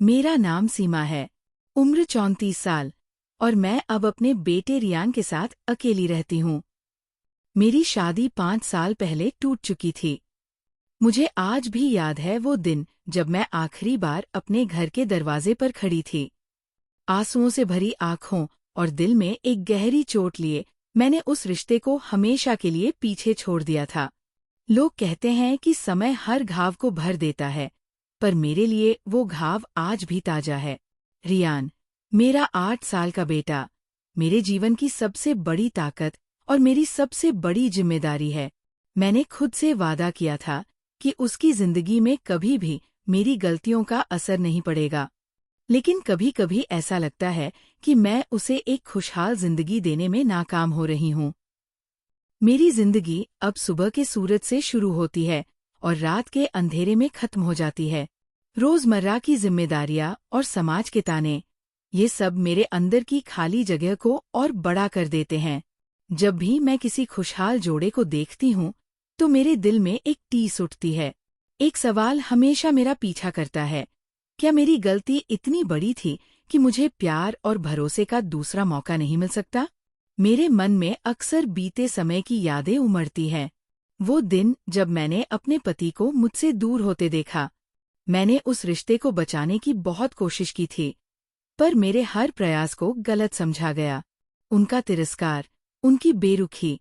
मेरा नाम सीमा है, उम्र 34 साल, और मैं अब अपने बेटे रियान के साथ अकेली रहती हूँ। मेरी शादी 5 साल पहले टूट चुकी थी। मुझे आज भी याद है वो दिन जब मैं आखिरी बार अपने घर के दरवाजे पर खड़ी थी। आंसुओं से भरी आंखों और दिल में एक गहरी चोट लिए मैंने उस रिश्ते को हमेशा के लिए पीछे छोड़ दिया था। लोग कहते हैं कि समय हर घाव को भर देता है, पर मेरे लिए वो घाव आज भी ताजा है। रियान, मेरा 8 साल का बेटा, मेरे जीवन की सबसे बड़ी ताकत और मेरी सबसे बड़ी जिम्मेदारी है। मैंने खुद से वादा किया था कि उसकी जिंदगी में कभी भी मेरी गलतियों का असर नहीं पड़ेगा। लेकिन कभी कभी ऐसा लगता है कि मैं उसे एक खुशहाल जिंदगी देने में नाकाम हो रही हूँ। मेरी जिंदगी अब सुबह के सूरज से शुरू होती है और रात के अंधेरे में खत्म हो जाती है। रोजमर्रा की जिम्मेदारियां और समाज के ताने, ये सब मेरे अंदर की खाली जगह को और बड़ा कर देते हैं। जब भी मैं किसी खुशहाल जोड़े को देखती हूँ, तो मेरे दिल में एक टीस उठती है। एक सवाल हमेशा मेरा पीछा करता है, क्या मेरी गलती इतनी बड़ी थी कि मुझे प्यार और भरोसे का दूसरा मौका नहीं मिल सकता? मेरे मन में अक्सर बीते समय की यादें उमड़ती हैं। वो दिन जब मैंने अपने पति को मुझसे दूर होते देखा। मैंने उस रिश्ते को बचाने की बहुत कोशिश की थी, पर मेरे हर प्रयास को गलत समझा गया। उनका तिरस्कार, उनकी बेरुखी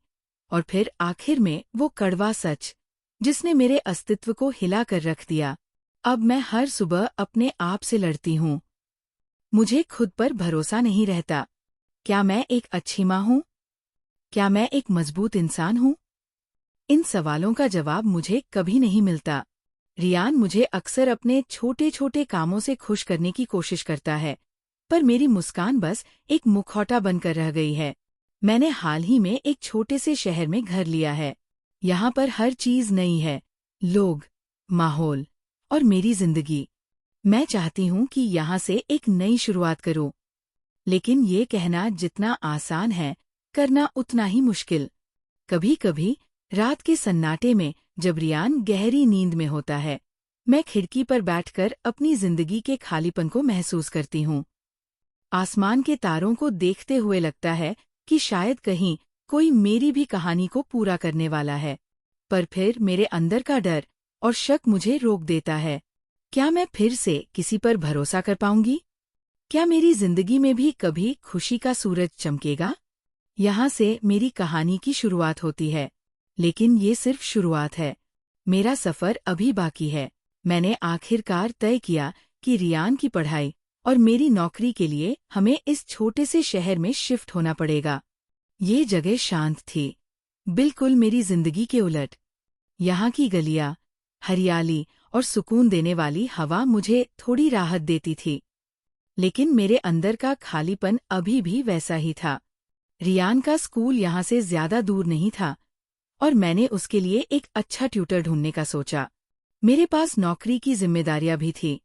और फिर आखिर में वो कड़वा सच, जिसने मेरे अस्तित्व को हिला कर रख दिया। अब मैं हर सुबह अपने आप से लड़ती हूँ। मुझे खुद पर भरोसा नहीं रहता। क्या मैं एक अच्छी माँ हूँ? क्या मैं एक मजबूत इंसान हूँ? इन सवालों का जवाब मुझे कभी नहीं मिलता। रियान मुझे अक्सर अपने छोटे छोटे कामों से खुश करने की कोशिश करता है, पर मेरी मुस्कान बस एक मुखौटा बनकर रह गई है। मैंने हाल ही में एक छोटे से शहर में घर लिया है। यहाँ पर हर चीज नई है, लोग, माहौल और मेरी जिंदगी। मैं चाहती हूँ कि यहाँ से एक नई शुरुआत करूँ, लेकिन ये कहना जितना आसान है, करना उतना ही मुश्किल। कभी कभी रात के सन्नाटे में जब रियान गहरी नींद में होता है, मैं खिड़की पर बैठकर अपनी जिंदगी के खालीपन को महसूस करती हूँ। आसमान के तारों को देखते हुए लगता है कि शायद कहीं कोई मेरी भी कहानी को पूरा करने वाला है। पर फिर मेरे अंदर का डर और शक मुझे रोक देता है। क्या मैं फिर से किसी पर भरोसा कर पाऊंगी? क्या मेरी जिंदगी में भी कभी खुशी का सूरज चमकेगा? यहाँ से मेरी कहानी की शुरुआत होती है, लेकिन ये सिर्फ शुरुआत है। मेरा सफर अभी बाकी है। मैंने आखिरकार तय किया कि रियान की पढ़ाई और मेरी नौकरी के लिए हमें इस छोटे से शहर में शिफ्ट होना पड़ेगा। ये जगह शांत थी, बिल्कुल मेरी जिंदगी के उलट। यहाँ की गलियाँ, हरियाली और सुकून देने वाली हवा मुझे थोड़ी राहत देती थी, लेकिन मेरे अंदर का खालीपन अभी भी वैसा ही था। रियान का स्कूल यहाँ से ज्यादा दूर नहीं था, और मैंने उसके लिए एक अच्छा ट्यूटर ढूंढने का सोचा। मेरे पास नौकरी की जिम्मेदारियां भी थी,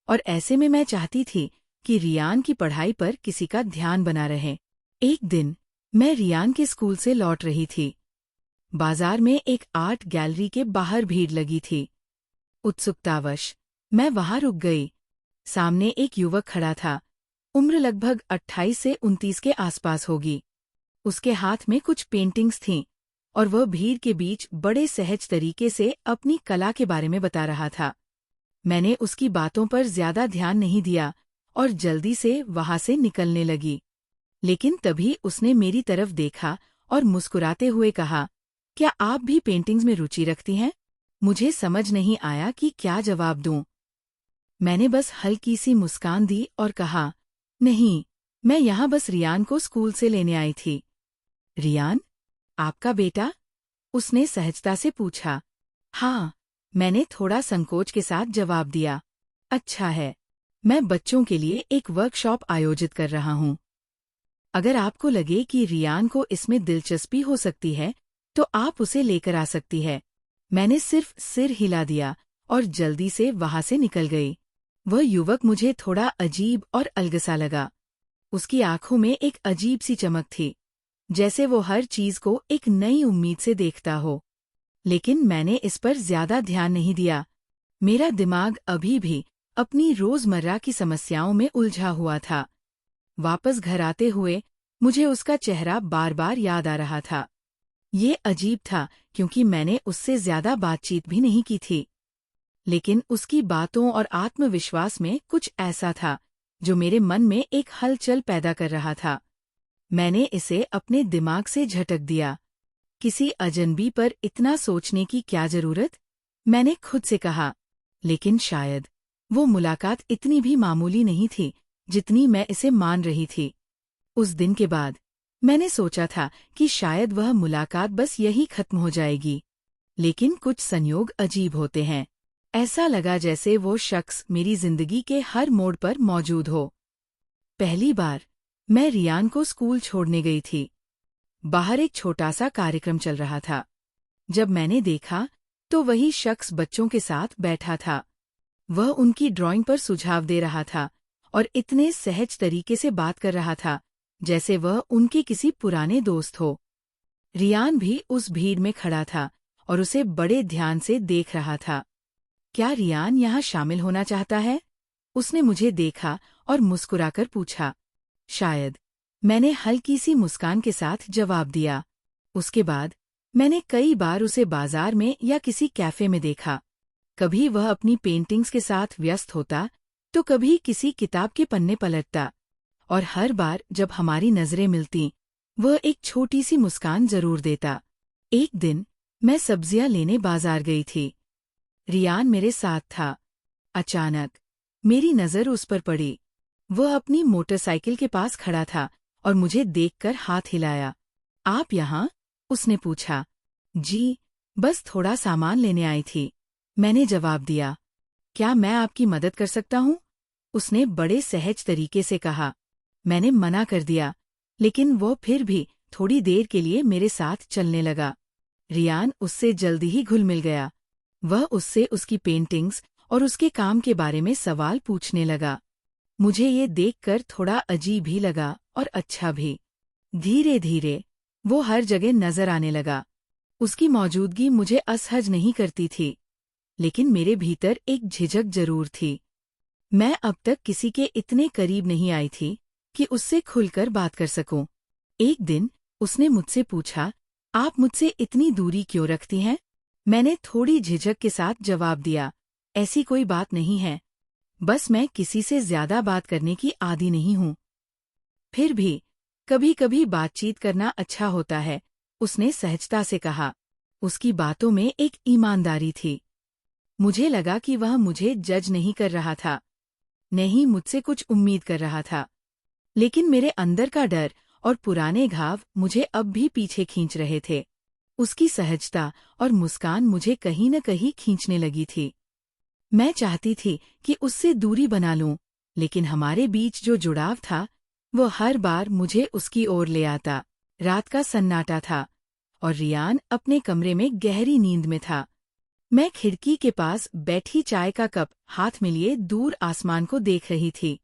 और ऐसे में मैं चाहती थी कि रियान की पढ़ाई पर किसी का ध्यान बना रहे। एक दिन मैं रियान के स्कूल से लौट रही थी। बाजार में एक आर्ट गैलरी के बाहर भीड़ लगी थी। उत्सुकतावश मैं वहां रुक गई। सामने एक युवक खड़ा था, उम्र लगभग 28 से 29 के आसपास होगी। उसके हाथ में कुछ पेंटिंग्स थीं, और वह भीड़ के बीच बड़े सहज तरीके से अपनी कला के बारे में बता रहा था। मैंने उसकी बातों पर ज्यादा ध्यान नहीं दिया और जल्दी से वहां से निकलने लगी। लेकिन तभी उसने मेरी तरफ देखा और मुस्कुराते हुए कहा, क्या आप भी पेंटिंग्स में रुचि रखती हैं? मुझे समझ नहीं आया कि क्या जवाब दूं। मैंने बस हल्की सी मुस्कान दी और कहा, नहीं, मैं यहाँ बस रियान को स्कूल से लेने आई थी। रियान, आपका बेटा? उसने सहजता से पूछा। हाँ, मैंने थोड़ा संकोच के साथ जवाब दिया। अच्छा है, मैं बच्चों के लिए एक वर्कशॉप आयोजित कर रहा हूँ। अगर आपको लगे कि रियान को इसमें दिलचस्पी हो सकती है, तो आप उसे लेकर आ सकती है। मैंने सिर्फ सिर हिला दिया और जल्दी से वहां से निकल गई। वह युवक मुझे थोड़ा अजीब और अलगसा लगा। उसकी आंखों में एक अजीब सी चमक थी, जैसे वो हर चीज को एक नई उम्मीद से देखता हो। लेकिन मैंने इस पर ज्यादा ध्यान नहीं दिया। मेरा दिमाग अभी भी अपनी रोजमर्रा की समस्याओं में उलझा हुआ था। वापस घर आते हुए मुझे उसका चेहरा बार बार याद आ रहा था। ये अजीब था क्योंकि मैंने उससे ज्यादा बातचीत भी नहीं की थी, लेकिन उसकी बातों और आत्मविश्वास में कुछ ऐसा था जो मेरे मन में एक हलचल पैदा कर रहा था। मैंने इसे अपने दिमाग से झटक दिया। किसी अजनबी पर इतना सोचने की क्या जरूरत, मैंने खुद से कहा। लेकिन शायद वो मुलाकात इतनी भी मामूली नहीं थी जितनी मैं इसे मान रही थी। उस दिन के बाद मैंने सोचा था कि शायद वह मुलाकात बस यही खत्म हो जाएगी, लेकिन कुछ संयोग अजीब होते हैं। ऐसा लगा जैसे वो शख्स मेरी जिंदगी के हर मोड़ पर मौजूद हो। पहली बार मैं रियान को स्कूल छोड़ने गई थी। बाहर एक छोटा सा कार्यक्रम चल रहा था। जब मैंने देखा तो वही शख्स बच्चों के साथ बैठा था। वह उनकी ड्राइंग पर सुझाव दे रहा था और इतने सहज तरीके से बात कर रहा था जैसे वह उनके किसी पुराने दोस्त हो। रियान भी उस भीड़ में खड़ा था और उसे बड़े ध्यान से देख रहा था। क्या रियान यहाँ शामिल होना चाहता है? उसने मुझे देखा और मुस्कुराकर पूछा। शायद। मैंने हल्की सी मुस्कान के साथ जवाब दिया। उसके बाद मैंने कई बार उसे बाजार में या किसी कैफे में देखा। कभी वह अपनी पेंटिंग्स के साथ व्यस्त होता तो कभी किसी किताब के पन्ने पलटता, और हर बार जब हमारी नजरें मिलतीं वह एक छोटी सी मुस्कान जरूर देता। एक दिन मैं सब्जियां लेने बाजार गई थी। रियान मेरे साथ था। अचानक मेरी नजर उस पर पड़ी। वह अपनी मोटरसाइकिल के पास खड़ा था और मुझे देखकर हाथ हिलाया। आप यहाँ? उसने पूछा। जी, बस थोड़ा सामान लेने आई थी, मैंने जवाब दिया। क्या मैं आपकी मदद कर सकता हूँ? उसने बड़े सहज तरीके से कहा। मैंने मना कर दिया, लेकिन वो फिर भी थोड़ी देर के लिए मेरे साथ चलने लगा। रियान उससे जल्दी ही घुल मिल गया। वह उससे उसकी पेंटिंग्स और उसके काम के बारे में सवाल पूछने लगा। मुझे ये देखकर थोड़ा अजीब ही लगा और अच्छा भी। धीरे धीरे वो हर जगह नजर आने लगा। उसकी मौजूदगी मुझे असहज नहीं करती थी, लेकिन मेरे भीतर एक झिझक जरूर थी। मैं अब तक किसी के इतने करीब नहीं आई थी कि उससे खुलकर बात कर सकूं। एक दिन उसने मुझसे पूछा, आप मुझसे इतनी दूरी क्यों रखती हैं? मैंने थोड़ी झिझक के साथ जवाब दिया, ऐसी कोई बात नहीं है, बस मैं किसी से ज्यादा बात करने की आदी नहीं हूँ। फिर भी कभी कभी बातचीत करना अच्छा होता है, उसने सहजता से कहा। उसकी बातों में एक ईमानदारी थी। मुझे लगा कि वह मुझे जज नहीं कर रहा था, नहीं मुझसे कुछ उम्मीद कर रहा था। लेकिन मेरे अंदर का डर और पुराने घाव मुझे अब भी पीछे खींच रहे थे। उसकी सहजता और मुस्कान मुझे कहीं न कहीं खींचने लगी थी। मैं चाहती थी कि उससे दूरी बना लूं, लेकिन हमारे बीच जो जुड़ाव था वो हर बार मुझे उसकी ओर ले आता। रात का सन्नाटा था और रियान अपने कमरे में गहरी नींद में था। मैं खिड़की के पास बैठी चाय का कप हाथ में लिए दूर आसमान को देख रही थी।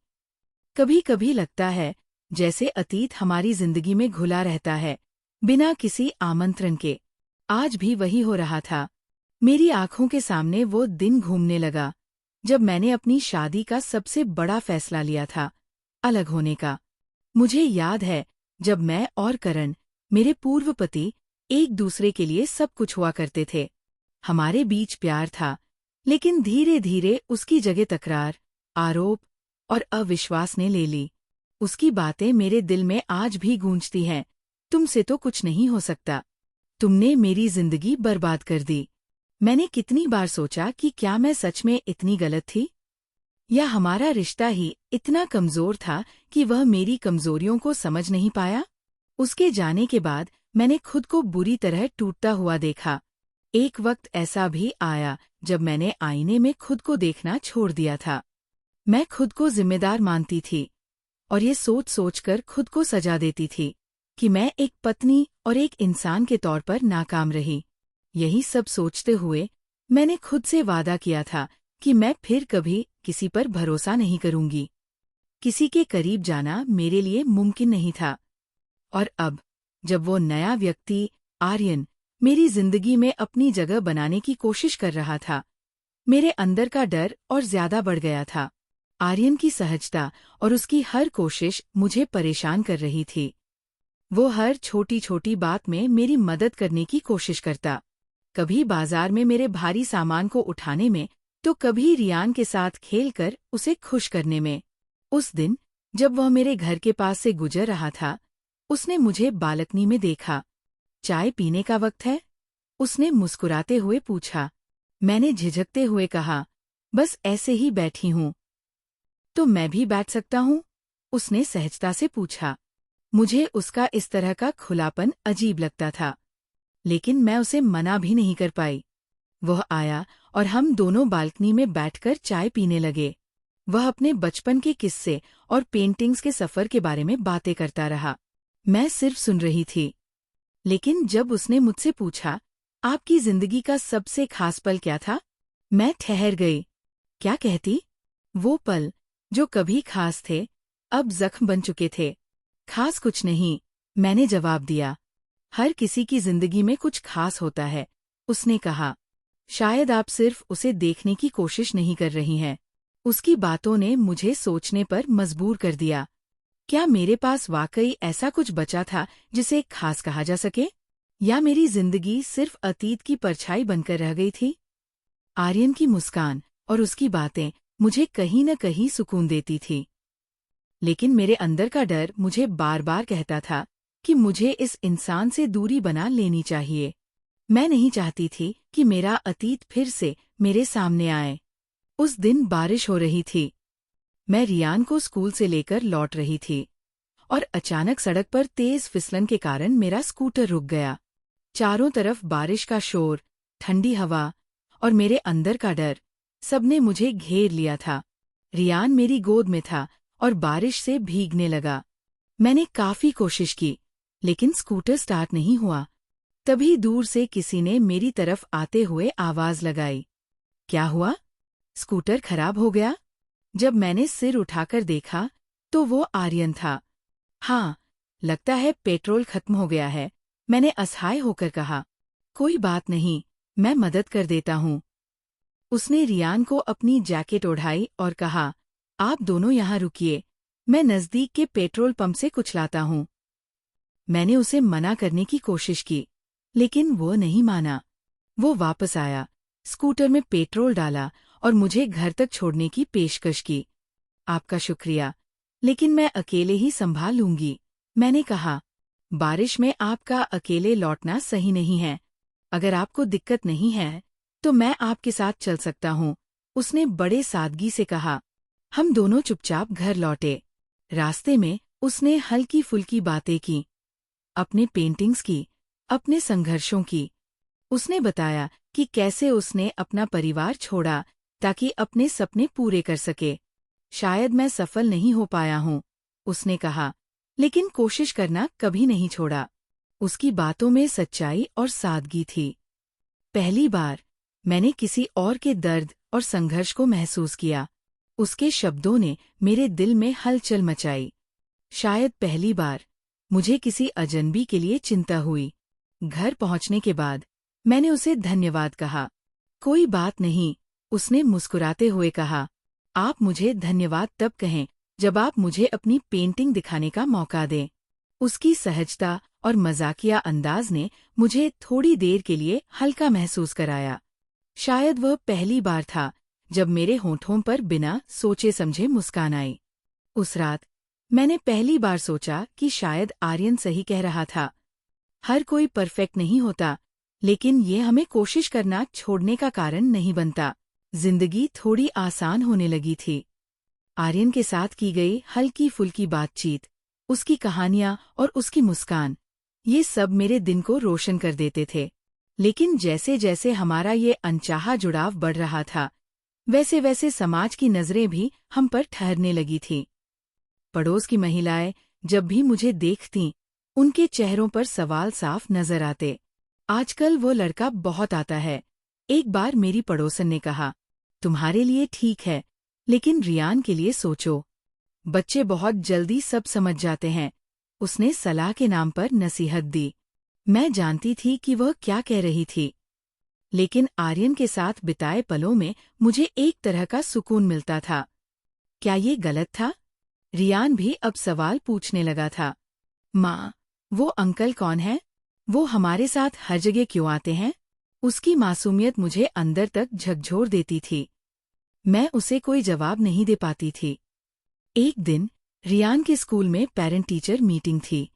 कभी कभी लगता है जैसे अतीत हमारी जिंदगी में घुला रहता है, बिना किसी आमंत्रण के। आज भी वही हो रहा था। मेरी आंखों के सामने वो दिन घूमने लगा जब मैंने अपनी शादी का सबसे बड़ा फैसला लिया था, अलग होने का। मुझे याद है जब मैं और करण, मेरे पूर्व पति, एक दूसरे के लिए सब कुछ हुआ करते थे। हमारे बीच प्यार था, लेकिन धीरे धीरे उसकी जगह तकरार, आरोप और अविश्वास ने ले ली। उसकी बातें मेरे दिल में आज भी गूंजती हैं, तुमसे तो कुछ नहीं हो सकता, तुमने मेरी जिंदगी बर्बाद कर दी। मैंने कितनी बार सोचा कि क्या मैं सच में इतनी गलत थी, या हमारा रिश्ता ही इतना कमजोर था कि वह मेरी कमजोरियों को समझ नहीं पाया। उसके जाने के बाद मैंने खुद को बुरी तरह टूटता हुआ देखा। एक वक्त ऐसा भी आया जब मैंने आईने में खुद को देखना छोड़ दिया था। मैं खुद को जिम्मेदार मानती थी और ये सोच सोचकर खुद को सजा देती थी कि मैं एक पत्नी और एक इंसान के तौर पर नाकाम रही। यही सब सोचते हुए मैंने खुद से वादा किया था कि मैं फिर कभी किसी पर भरोसा नहीं करूंगी। किसी के करीब जाना मेरे लिए मुमकिन नहीं था। और अब जब वो नया व्यक्ति, आर्यन, मेरी जिंदगी में अपनी जगह बनाने की कोशिश कर रहा था, मेरे अंदर का डर और ज्यादा बढ़ गया था। आर्यन की सहजता और उसकी हर कोशिश मुझे परेशान कर रही थी। वो हर छोटी छोटी बात में मेरी मदद करने की कोशिश करता, कभी बाजार में मेरे भारी सामान को उठाने में, तो कभी रियान के साथ खेलकर उसे खुश करने में। उस दिन जब वह मेरे घर के पास से गुजर रहा था, उसने मुझे बालकनी में देखा। चाय पीने का वक्त है? उसने मुस्कुराते हुए पूछा। मैंने झिझकते हुए कहा, बस ऐसे ही बैठी हूँ। तो मैं भी बैठ सकता हूँ? उसने सहजता से पूछा। मुझे उसका इस तरह का खुलापन अजीब लगता था, लेकिन मैं उसे मना भी नहीं कर पाई। वह आया और हम दोनों बालकनी में बैठकर चाय पीने लगे। वह अपने बचपन के किस्से और पेंटिंग्स के सफर के बारे में बातें करता रहा। मैं सिर्फ सुन रही थी। लेकिन जब उसने मुझसे पूछा, आपकी जिंदगी का सबसे खास पल क्या था? मैं ठहर गई। क्या कहती? वो पल जो कभी खास थे, अब जख्म बन चुके थे। खास कुछ नहीं, मैंने जवाब दिया। हर किसी की जिंदगी में कुछ खास होता है, उसने कहा। शायद आप सिर्फ उसे देखने की कोशिश नहीं कर रही हैं। उसकी बातों ने मुझे सोचने पर मजबूर कर दिया। क्या मेरे पास वाकई ऐसा कुछ बचा था जिसे खास कहा जा सके? या मेरी जिंदगी सिर्फ अतीत की परछाई बनकर रह गई थी? आर्यन की मुस्कान और उसकी बातें मुझे कहीं न कहीं सुकून देती थी। लेकिन मेरे अंदर का डर मुझे बार बार कहता था कि मुझे इस इंसान से दूरी बना लेनी चाहिए। मैं नहीं चाहती थी कि मेरा अतीत फिर से मेरे सामने आए। उस दिन बारिश हो रही थी। मैं रियान को स्कूल से लेकर लौट रही थी और अचानक सड़क पर तेज फिसलन के कारण मेरा स्कूटर रुक गया। चारों तरफ बारिश का शोर, ठंडी हवा और मेरे अंदर का डर, सबने मुझे घेर लिया था। रियान मेरी गोद में था और बारिश से भीगने लगा। मैंने काफी कोशिश की, लेकिन स्कूटर स्टार्ट नहीं हुआ। तभी दूर से किसी ने मेरी तरफ आते हुए आवाज लगाई। क्या हुआ? स्कूटर खराब हो गया? जब मैंने सिर उठाकर देखा, तो वो आर्यन था। हाँ, लगता है पेट्रोल खत्म हो गया है, मैंने असहाय होकर कहा। कोई बात नहीं, मैं मदद कर देता हूँ। उसने रियान को अपनी जैकेट ओढ़ाई और कहा, आप दोनों यहाँ रुकिए, मैं नजदीक के पेट्रोल पंप से कुछ लाता हूँ। मैंने उसे मना करने की कोशिश की, लेकिन वो नहीं माना। वो वापस आया, स्कूटर में पेट्रोल डाला और मुझे घर तक छोड़ने की पेशकश की। आपका शुक्रिया, लेकिन मैं अकेले ही संभाल लूंगी, मैंने कहा। बारिश में आपका अकेले लौटना सही नहीं है। अगर आपको दिक्कत नहीं है, तो मैं आपके साथ चल सकता हूँ, उसने बड़े सादगी से कहा। हम दोनों चुपचाप घर लौटे। रास्ते में उसने हल्की फुल्की बातें की, अपने पेंटिंग्स की, अपने संघर्षों की। उसने बताया कि कैसे उसने अपना परिवार छोड़ा ताकि अपने सपने पूरे कर सके। शायद मैं सफल नहीं हो पाया हूँ, उसने कहा, लेकिन कोशिश करना कभी नहीं छोड़ा। उसकी बातों में सच्चाई और सादगी थी। पहली बार मैंने किसी और के दर्द और संघर्ष को महसूस किया। उसके शब्दों ने मेरे दिल में हलचल मचाई। शायद पहली बार मुझे किसी अजनबी के लिए चिंता हुई। घर पहुंचने के बाद मैंने उसे धन्यवाद कहा। कोई बात नहीं, उसने मुस्कुराते हुए कहा। आप मुझे धन्यवाद तब कहें जब आप मुझे अपनी पेंटिंग दिखाने का मौका दें। उसकी सहजता और मजाकिया अंदाज ने मुझे थोड़ी देर के लिए हल्का महसूस कराया। शायद वह पहली बार था जब मेरे होठों पर बिना सोचे समझे मुस्कान आई। उस रात मैंने पहली बार सोचा कि शायद आर्यन सही कह रहा था। हर कोई परफेक्ट नहीं होता, लेकिन ये हमें कोशिश करना छोड़ने का कारण नहीं बनता। जिंदगी थोड़ी आसान होने लगी थी। आर्यन के साथ की गई हल्की फुल्की बातचीत, उसकी कहानियां और उसकी मुस्कान, ये सब मेरे दिन को रोशन कर देते थे। लेकिन जैसे जैसे हमारा ये अनचाहा जुड़ाव बढ़ रहा था, वैसे वैसे समाज की नजरें भी हम पर ठहरने लगी थीं। पड़ोस की महिलाएं जब भी मुझे देखतीं, उनके चेहरों पर सवाल साफ नजर आते। आजकल वो लड़का बहुत आता है, एक बार मेरी पड़ोसन ने कहा। तुम्हारे लिए ठीक है, लेकिन रियान के लिए सोचो। बच्चे बहुत जल्दी सब समझ जाते हैं, उसने सलाह के नाम पर नसीहत दी। मैं जानती थी कि वह क्या कह रही थी। लेकिन आर्यन के साथ बिताए पलों में मुझे एक तरह का सुकून मिलता था। क्या ये गलत था? रियान भी अब सवाल पूछने लगा था। माँ, वो अंकल कौन है? वो हमारे साथ हर जगह क्यों आते हैं? उसकी मासूमियत मुझे अंदर तक झकझोर देती थी। मैं उसे कोई जवाब नहीं दे पाती थी। एक दिन रियान के स्कूल में पेरेंट टीचर मीटिंग थी।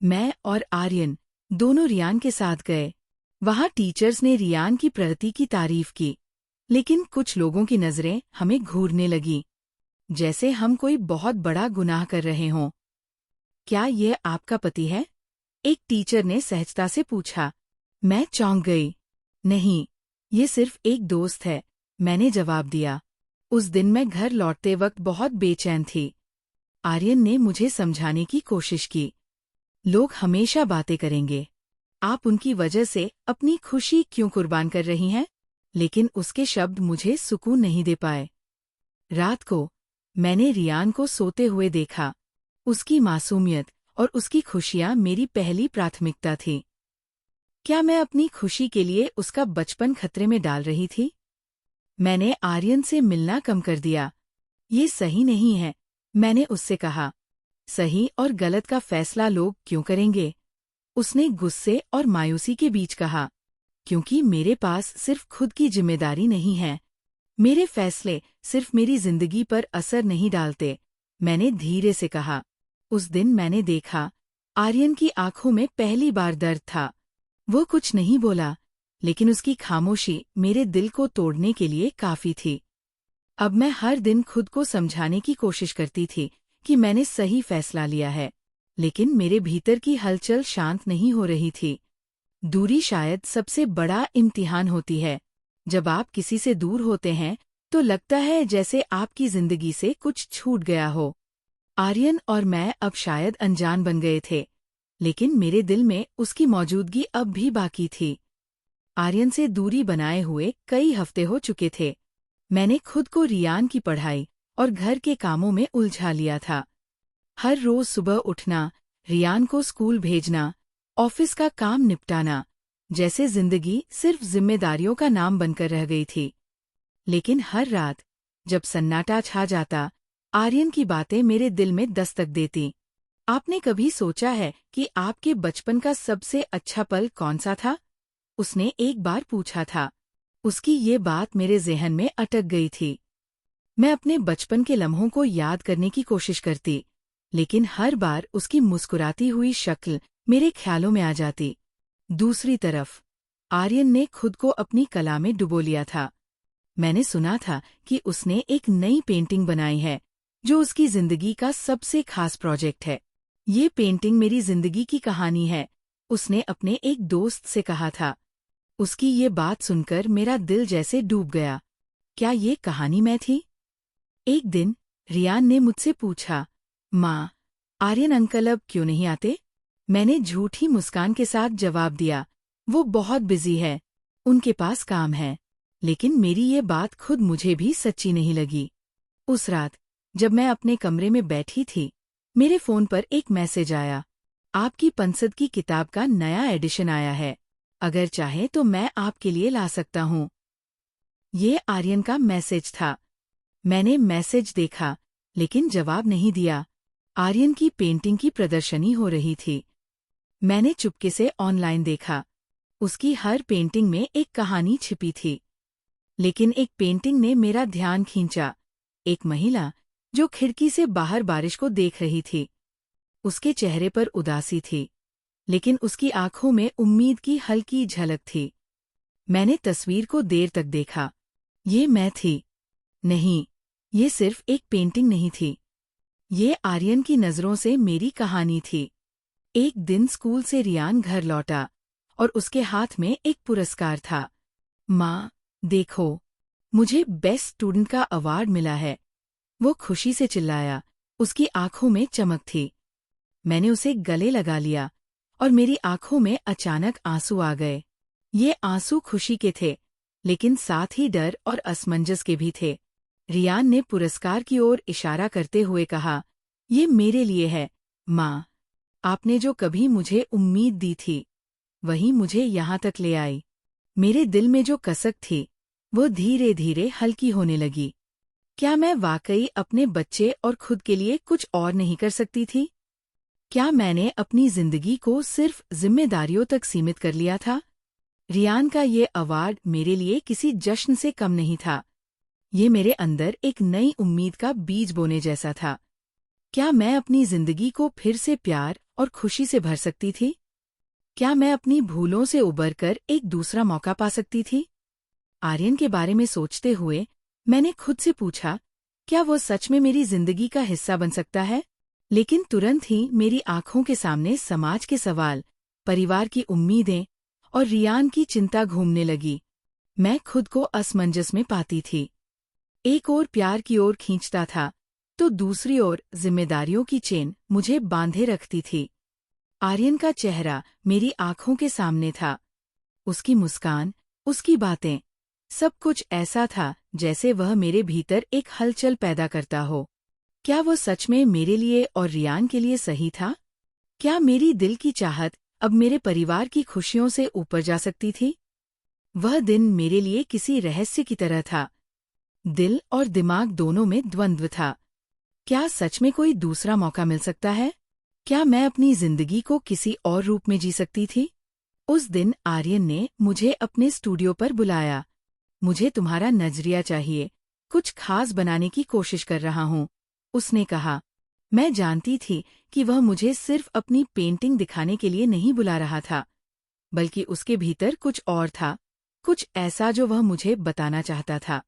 मैं और आर्यन दोनों रियान के साथ गए। वहाँ टीचर्स ने रियान की प्रगति की तारीफ की, लेकिन कुछ लोगों की नजरें हमें घूरने लगी, जैसे हम कोई बहुत बड़ा गुनाह कर रहे हों। क्या यह आपका पति है? एक टीचर ने सहजता से पूछा। मैं चौंक गई। नहीं, ये सिर्फ एक दोस्त है, मैंने जवाब दिया। उस दिन मैं घर लौटते वक्त बहुत बेचैन थी। आर्यन ने मुझे समझाने की कोशिश की। लोग हमेशा बातें करेंगे। आप उनकी वजह से अपनी खुशी क्यों कुर्बान कर रही हैं? लेकिन उसके शब्द मुझे सुकून नहीं दे पाए। रात को मैंने रियान को सोते हुए देखा। उसकी मासूमियत और उसकी खुशियां मेरी पहली प्राथमिकता थी। क्या मैं अपनी खुशी के लिए उसका बचपन खतरे में डाल रही थी? मैंने आर्यन से मिलना कम कर दिया। ये सही नहीं है, मैंने उससे कहा। सही और गलत का फैसला लोग क्यों करेंगे? उसने गुस्से और मायूसी के बीच कहा। क्योंकि मेरे पास सिर्फ खुद की जिम्मेदारी नहीं है। मेरे फैसले सिर्फ मेरी जिंदगी पर असर नहीं डालते, मैंने धीरे से कहा। उस दिन मैंने देखा, आर्यन की आंखों में पहली बार दर्द था। वो कुछ नहीं बोला, लेकिन उसकी खामोशी मेरे दिल को तोड़ने के लिए काफी थी। अब मैं हर दिन खुद को समझाने की कोशिश करती थी कि मैंने सही फैसला लिया है, लेकिन मेरे भीतर की हलचल शांत नहीं हो रही थी। दूरी शायद सबसे बड़ा इम्तिहान होती है। जब आप किसी से दूर होते हैं तो लगता है जैसे आपकी जिंदगी से कुछ छूट गया हो। आर्यन और मैं अब शायद अनजान बन गए थे, लेकिन मेरे दिल में उसकी मौजूदगी अब भी बाकी थी। आर्यन से दूरी बनाए हुए कई हफ्ते हो चुके थे। मैंने खुद को रियान की पढ़ाई और घर के कामों में उलझा लिया था। हर रोज सुबह उठना, रियान को स्कूल भेजना, ऑफिस का काम निपटाना, जैसे जिंदगी सिर्फ जिम्मेदारियों का नाम बनकर रह गई थी। लेकिन हर रात जब सन्नाटा छा जाता, आर्यन की बातें मेरे दिल में दस्तक देती। आपने कभी सोचा है कि आपके बचपन का सबसे अच्छा पल कौन सा था? उसने एक बार पूछा था। उसकी ये बात मेरे ज़हन में अटक गई थी। मैं अपने बचपन के लम्हों को याद करने की कोशिश करती, लेकिन हर बार उसकी मुस्कुराती हुई शक्ल मेरे ख्यालों में आ जाती। दूसरी तरफ आर्यन ने खुद को अपनी कला में डुबो लिया था। मैंने सुना था कि उसने एक नई पेंटिंग बनाई है, जो उसकी जिंदगी का सबसे खास प्रोजेक्ट है। ये पेंटिंग मेरी जिंदगी की कहानी है, उसने अपने एक दोस्त से कहा था। उसकी ये बात सुनकर मेरा दिल जैसे डूब गया। क्या ये कहानी मैं थी? एक दिन रियान ने मुझसे पूछा, माँ, आर्यन अंकल अब क्यों नहीं आते? मैंने झूठी मुस्कान के साथ जवाब दिया, वो बहुत बिजी है, उनके पास काम है। लेकिन मेरी ये बात खुद मुझे भी सच्ची नहीं लगी। उस रात जब मैं अपने कमरे में बैठी थी, मेरे फोन पर एक मैसेज आया। आपकी पसंद की किताब का नया एडिशन आया है, अगर चाहे तो मैं आपके लिए ला सकता हूँ। ये आर्यन का मैसेज था। मैंने मैसेज देखा, लेकिन जवाब नहीं दिया। आर्यन की पेंटिंग की प्रदर्शनी हो रही थी। मैंने चुपके से ऑनलाइन देखा। उसकी हर पेंटिंग में एक कहानी छिपी थी। लेकिन एक पेंटिंग ने मेरा ध्यान खींचा। एक महिला जो खिड़की से बाहर बारिश को देख रही थी। उसके चेहरे पर उदासी थी, लेकिन उसकी आंखों में उम्मीद की हल्की झलक थी। मैंने तस्वीर को देर तक देखा। ये मैं थी। नहीं, ये सिर्फ एक पेंटिंग नहीं थी। ये आर्यन की नज़रों से मेरी कहानी थी। एक दिन स्कूल से रियान घर लौटा और उसके हाथ में एक पुरस्कार था। माँ, देखो, मुझे बेस्ट स्टूडेंट का अवार्ड मिला है। वो खुशी से चिल्लाया, उसकी आंखों में चमक थी। मैंने उसे गले लगा लिया और मेरी आंखों में अचानक आंसू आ गए। ये आंसू खुशी के थे, लेकिन साथ ही डर और असमंजस के भी थे। रियान ने पुरस्कार की ओर इशारा करते हुए कहा, ये मेरे लिए है, माँ। आपने जो कभी मुझे उम्मीद दी थी, वही मुझे यहाँ तक ले आई। मेरे दिल में जो कसक थी वो धीरे धीरे हल्की होने लगी। क्या मैं वाकई अपने बच्चे और खुद के लिए कुछ और नहीं कर सकती थी? क्या मैंने अपनी जिंदगी को सिर्फ जिम्मेदारियों तक सीमित कर लिया था? रियान का ये अवार्ड मेरे लिए किसी जश्न से कम नहीं था। ये मेरे अंदर एक नई उम्मीद का बीज बोने जैसा था। क्या मैं अपनी जिंदगी को फिर से प्यार और खुशी से भर सकती थी? क्या मैं अपनी भूलों से उबरकर एक दूसरा मौका पा सकती थी? आर्यन के बारे में सोचते हुए मैंने खुद से पूछा, क्या वो सच में मेरी जिंदगी का हिस्सा बन सकता है? लेकिन तुरंत ही मेरी आंखों के सामने समाज के सवाल, परिवार की उम्मीदें और रियान की चिंता घूमने लगी। मैं खुद को असमंजस में पाती थी। एक ओर प्यार की ओर खींचता था, तो दूसरी ओर जिम्मेदारियों की चेन मुझे बांधे रखती थी। आर्यन का चेहरा मेरी आंखों के सामने था। उसकी मुस्कान, उसकी बातें, सब कुछ ऐसा था जैसे वह मेरे भीतर एक हलचल पैदा करता हो। क्या वो सच में मेरे लिए और रियान के लिए सही था? क्या मेरी दिल की चाहत अब मेरे परिवार की खुशियों से ऊपर जा सकती थी? वह दिन मेरे लिए किसी रहस्य की तरह था। दिल और दिमाग दोनों में द्वंद्व था। क्या सच में कोई दूसरा मौका मिल सकता है? क्या मैं अपनी जिंदगी को किसी और रूप में जी सकती थी? उस दिन आर्यन ने मुझे अपने स्टूडियो पर बुलाया। मुझे तुम्हारा नजरिया चाहिए, कुछ खास बनाने की कोशिश कर रहा हूँ, उसने कहा। मैं जानती थी कि वह मुझे सिर्फ अपनी पेंटिंग दिखाने के लिए नहीं बुला रहा था, बल्कि उसके भीतर कुछ और था, कुछ ऐसा जो वह मुझे बताना चाहता था।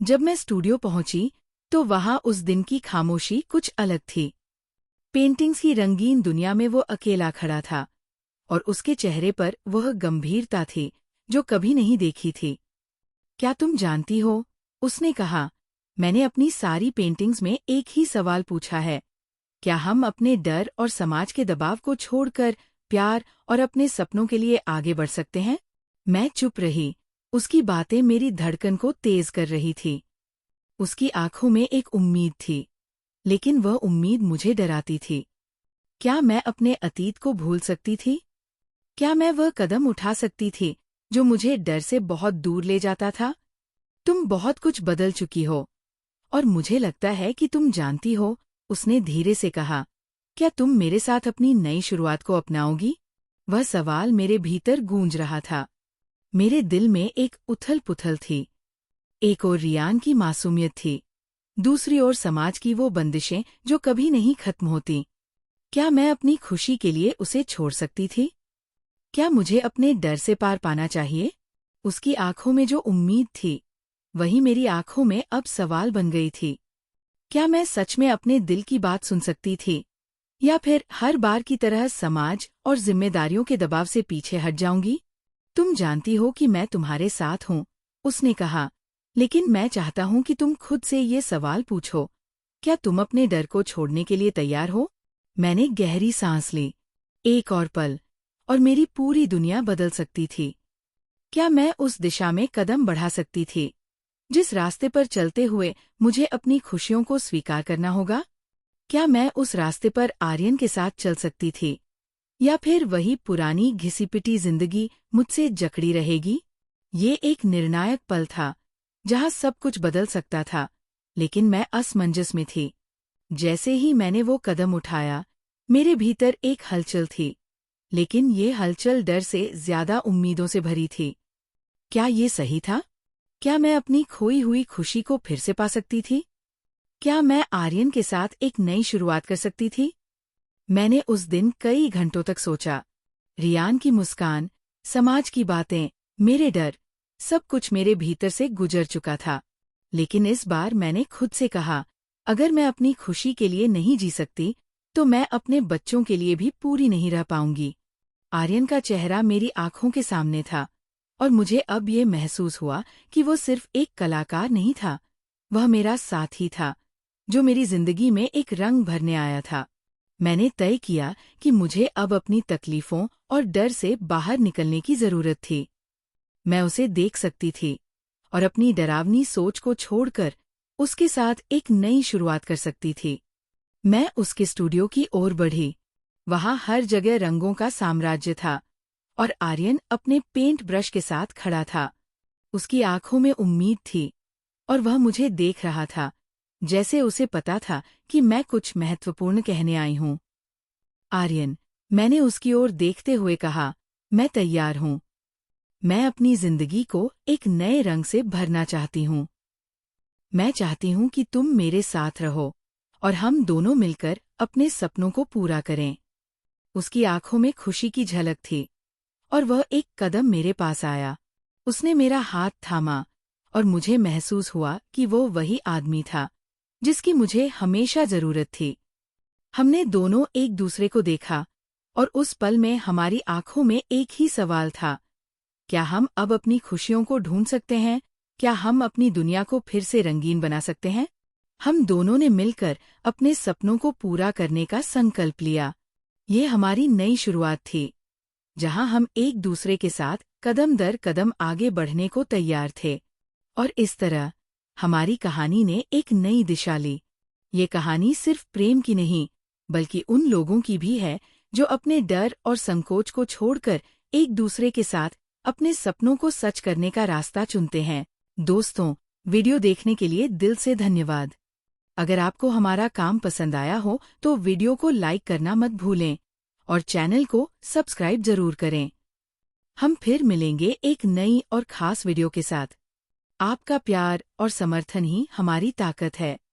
जब मैं स्टूडियो पहुंची तो वहां उस दिन की खामोशी कुछ अलग थी। पेंटिंग्स की रंगीन दुनिया में वो अकेला खड़ा था, और उसके चेहरे पर वह गंभीरता थी जो कभी नहीं देखी थी। क्या तुम जानती हो, उसने कहा, मैंने अपनी सारी पेंटिंग्स में एक ही सवाल पूछा है, क्या हम अपने डर और समाज के दबाव को छोड़कर प्यार और अपने सपनों के लिए आगे बढ़ सकते हैं? मैं चुप रही। उसकी बातें मेरी धड़कन को तेज कर रही थी। उसकी आंखों में एक उम्मीद थी, लेकिन वह उम्मीद मुझे डराती थी। क्या मैं अपने अतीत को भूल सकती थी? क्या मैं वह कदम उठा सकती थी जो मुझे डर से बहुत दूर ले जाता था? तुम बहुत कुछ बदल चुकी हो, और मुझे लगता है कि तुम जानती हो, उसने धीरे से कहा। क्या तुम मेरे साथ अपनी नई शुरुआत को अपनाओगी? वह सवाल मेरे भीतर गूंज रहा था। मेरे दिल में एक उथल-पुथल थी। एक ओर रियान की मासूमियत थी, दूसरी ओर समाज की वो बंदिशें जो कभी नहीं खत्म होती। क्या मैं अपनी खुशी के लिए उसे छोड़ सकती थी? क्या मुझे अपने डर से पार पाना चाहिए? उसकी आंखों में जो उम्मीद थी, वही मेरी आंखों में अब सवाल बन गई थी। क्या मैं सच में अपने दिल की बात सुन सकती थी, या फिर हर बार की तरह समाज और जिम्मेदारियों के दबाव से पीछे हट जाऊंगी? तुम जानती हो कि मैं तुम्हारे साथ हूँ, उसने कहा, लेकिन मैं चाहता हूँ कि तुम खुद से ये सवाल पूछो, क्या तुम अपने डर को छोड़ने के लिए तैयार हो? मैंने गहरी सांस ली। एक और पल, और मेरी पूरी दुनिया बदल सकती थी। क्या मैं उस दिशा में कदम बढ़ा सकती थी, जिस रास्ते पर चलते हुए मुझे अपनी खुशियों को स्वीकार करना होगा? क्या मैं उस रास्ते पर आर्यन के साथ चल सकती थी, या फिर वही पुरानी घिसी-पिटी जिंदगी मुझसे जकड़ी रहेगी? ये एक निर्णायक पल था, जहाँ सब कुछ बदल सकता था, लेकिन मैं असमंजस में थी। जैसे ही मैंने वो कदम उठाया, मेरे भीतर एक हलचल थी, लेकिन ये हलचल डर से ज्यादा उम्मीदों से भरी थी। क्या ये सही था? क्या मैं अपनी खोई हुई खुशी को फिर से पा सकती थी? क्या मैं आर्यन के साथ एक नई शुरुआत कर सकती थी? मैंने उस दिन कई घंटों तक सोचा। रियान की मुस्कान, समाज की बातें, मेरे डर, सब कुछ मेरे भीतर से गुजर चुका था। लेकिन इस बार मैंने खुद से कहा, अगर मैं अपनी खुशी के लिए नहीं जी सकती, तो मैं अपने बच्चों के लिए भी पूरी नहीं रह पाऊंगी। आर्यन का चेहरा मेरी आंखों के सामने था, और मुझे अब ये महसूस हुआ कि वो सिर्फ एक कलाकार नहीं था, वह मेरा साथी था, जो मेरी जिंदगी में एक रंग भरने आया था। मैंने तय किया कि मुझे अब अपनी तकलीफों और डर से बाहर निकलने की जरूरत थी। मैं उसे देख सकती थी, और अपनी डरावनी सोच को छोड़कर उसके साथ एक नई शुरुआत कर सकती थी। मैं उसके स्टूडियो की ओर बढ़ी। वहां हर जगह रंगों का साम्राज्य था, और आर्यन अपने पेंट ब्रश के साथ खड़ा था। उसकी आंखों में उम्मीद थी और वह मुझे देख रहा था, जैसे उसे पता था कि मैं कुछ महत्वपूर्ण कहने आई हूँ। आर्यन, मैंने उसकी ओर देखते हुए कहा, मैं तैयार हूँ। मैं अपनी जिंदगी को एक नए रंग से भरना चाहती हूँ। मैं चाहती हूँ कि तुम मेरे साथ रहो और हम दोनों मिलकर अपने सपनों को पूरा करें। उसकी आंखों में खुशी की झलक थी और वह एक कदम मेरे पास आया। उसने मेरा हाथ थामा और मुझे महसूस हुआ कि वो वही आदमी था जिसकी मुझे हमेशा जरूरत थी। हमने दोनों एक दूसरे को देखा और उस पल में हमारी आंखों में एक ही सवाल था, क्या हम अब अपनी खुशियों को ढूंढ सकते हैं? क्या हम अपनी दुनिया को फिर से रंगीन बना सकते हैं? हम दोनों ने मिलकर अपने सपनों को पूरा करने का संकल्प लिया। ये हमारी नई शुरुआत थी, जहां हम एक दूसरे के साथ कदम दर कदम आगे बढ़ने को तैयार थे। और इस तरह हमारी कहानी ने एक नई दिशा ली। ये कहानी सिर्फ प्रेम की नहीं, बल्कि उन लोगों की भी है जो अपने डर और संकोच को छोड़कर एक दूसरे के साथ अपने सपनों को सच करने का रास्ता चुनते हैं। दोस्तों, वीडियो देखने के लिए दिल से धन्यवाद। अगर आपको हमारा काम पसंद आया हो तो वीडियो को लाइक करना मत भूलें और चैनल को सब्सक्राइब जरूर करें। हम फिर मिलेंगे एक नई और खास वीडियो के साथ। आपका प्यार और समर्थन ही हमारी ताकत है।